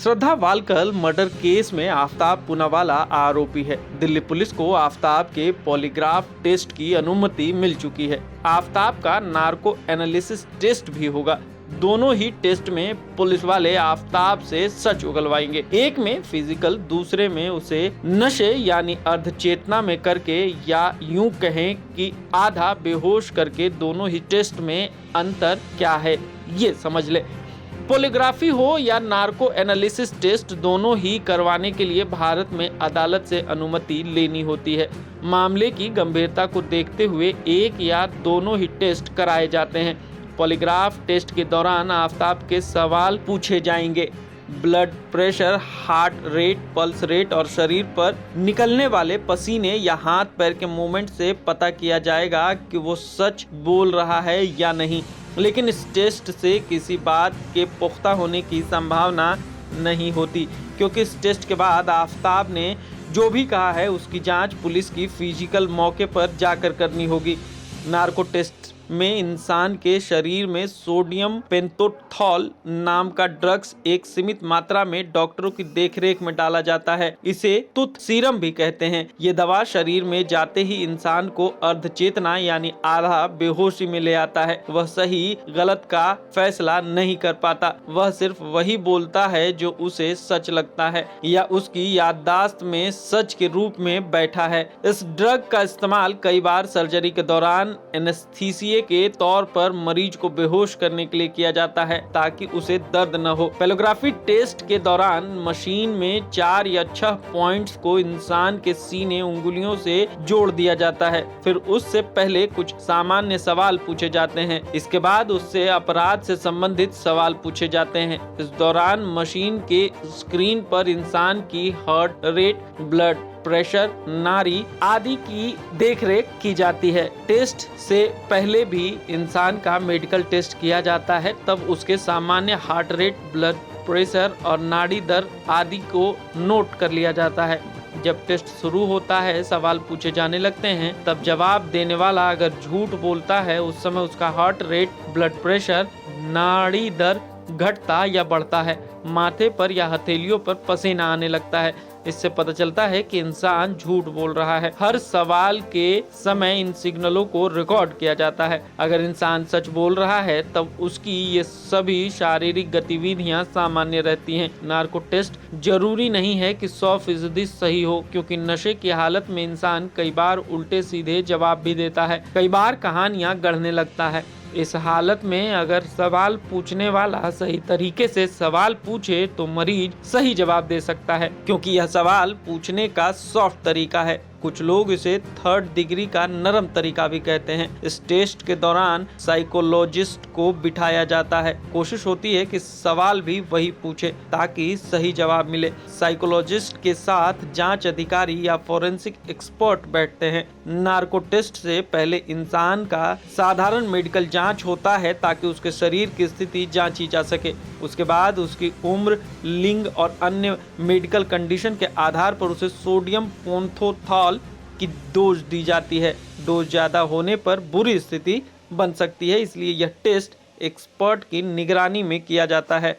श्रद्धा Walker murder case में आफताब पूनावाला आरोपी है। दिल्ली पुलिस को आफताब के पॉलीग्राफ टेस्ट की अनुमति मिल चुकी है। आफताब का नार्को एनालिसिस टेस्ट भी होगा। दोनों ही टेस्ट में पुलिस वाले आफताब से सच उगलवाएंगे। एक में फिजिकल, दूसरे में उसे नशे यानी अर्धचेतना में करके, या यूं कहें कि आधा बेहोश करके। दोनों ही टेस्ट में अंतर क्या है ये समझ ले। पॉलीग्राफी हो या नार्को एनालिसिस टेस्ट, दोनों ही करवाने के लिए भारत में अदालत से अनुमति लेनी होती है। मामले की गंभीरता को देखते हुए एक या दोनों ही टेस्ट कराए जाते हैं। पॉलीग्राफ टेस्ट के दौरान आफताब के सवाल पूछे जाएंगे। Blood pressure, heart rate, pulse rate और शरीर पर निकलने वाले पसीने या हाथ पैर के मूवमेंट से पता किया जाएगा कि वो सच बोल रहा है या नहीं। लेकिन इस टेस्ट से किसी बात के पुख्ता होने की संभावना नहीं होती, क्योंकि इस टेस्ट के बाद आफताब ने जो भी कहा है उसकी जांच पुलिस की फिजिकल मौके पर जाकर करनी होगी। नार्को टेस्ट में इंसान के शरीर में सोडियम पेंटोथॉल नाम का ड्रग्स एक सीमित मात्रा में डॉक्टरों की देखरेख में डाला जाता है। इसे तुथ सीरम भी कहते हैं। ये दवा शरीर में जाते ही इंसान को अर्धचेतना यानी आधा बेहोशी में ले आता है। वह सही गलत का फैसला नहीं कर पाता। वह सिर्फ वही बोलता है जो उसे सच लगता है या उसकी याददाश्त में सच के रूप में बैठा है। इस ड्रग का इस्तेमाल कई बार सर्जरी के दौरान एनेस्थीसिया के तौर पर मरीज को बेहोश करने के लिए किया जाता है ताकि उसे दर्द न हो। पॉलीग्राफी टेस्ट के दौरान मशीन में 4 या 6 पॉइंट्स को इंसान के सीने उंगलियों से जोड़ दिया जाता है। फिर उससे पहले कुछ सामान्य सवाल पूछे जाते हैं। इसके बाद उससे अपराध से संबंधित सवाल पूछे जाते हैं। इस दौरान मशीन के स्क्रीन पर इंसान की हार्ट रेट, ब्लड प्रेशर, नाड़ी आदि की देखरेख की जाती है। टेस्ट से पहले भी इंसान का मेडिकल टेस्ट किया जाता है, तब उसके सामान्य हार्ट रेट, ब्लड प्रेशर और नाड़ी दर आदि को नोट कर लिया जाता है। जब टेस्ट शुरू होता है, सवाल पूछे जाने लगते हैं, तब जवाब देने वाला अगर झूठ बोलता है, उस समय उसका हार्ट रेट, ब्लड प्रेशर, नाड़ी दर घटता या बढ़ता है। माथे पर या हथेलियों पर पसीना आने लगता है। इससे पता चलता है कि इंसान झूठ बोल रहा है। हर सवाल के समय इन सिग्नलों को रिकॉर्ड किया जाता है। अगर इंसान सच बोल रहा है तब उसकी ये सभी शारीरिक गतिविधियां सामान्य रहती हैं। नार्को टेस्ट जरूरी नहीं है कि 100% सही हो, क्योंकि नशे की हालत में इंसान कई बार उल्टे सीधे जवाब भी देता है, कई बार कहानियां गढ़ने लगता है। इस हालत में अगर सवाल पूछने वाला सही तरीके से सवाल पूछे तो मरीज सही जवाब दे सकता है, क्योंकि यह सवाल पूछने का सॉफ्ट तरीका है। कुछ लोग इसे 3rd डिग्री का नरम तरीका भी कहते हैं। इस टेस्ट के दौरान साइकोलॉजिस्ट को बिठाया जाता है। कोशिश होती है कि सवाल भी वही पूछे ताकि सही जवाब मिले। साइकोलॉजिस्ट के साथ जांच अधिकारी या फोरेंसिक एक्सपर्ट बैठते हैं। नार्को टेस्ट से पहले इंसान का साधारण मेडिकल जांच होता है ताकि उसके शरीर की स्थिति जांची जा सके। उसके बाद उसकी उम्र, लिंग और अन्य मेडिकल कंडीशन के आधार पर उसे सोडियम पेंटोथॉल की डोज दी जाती है। डोज ज्यादा होने पर बुरी स्थिति बन सकती है, इसलिए यह टेस्ट एक्सपर्ट की निगरानी में किया जाता है।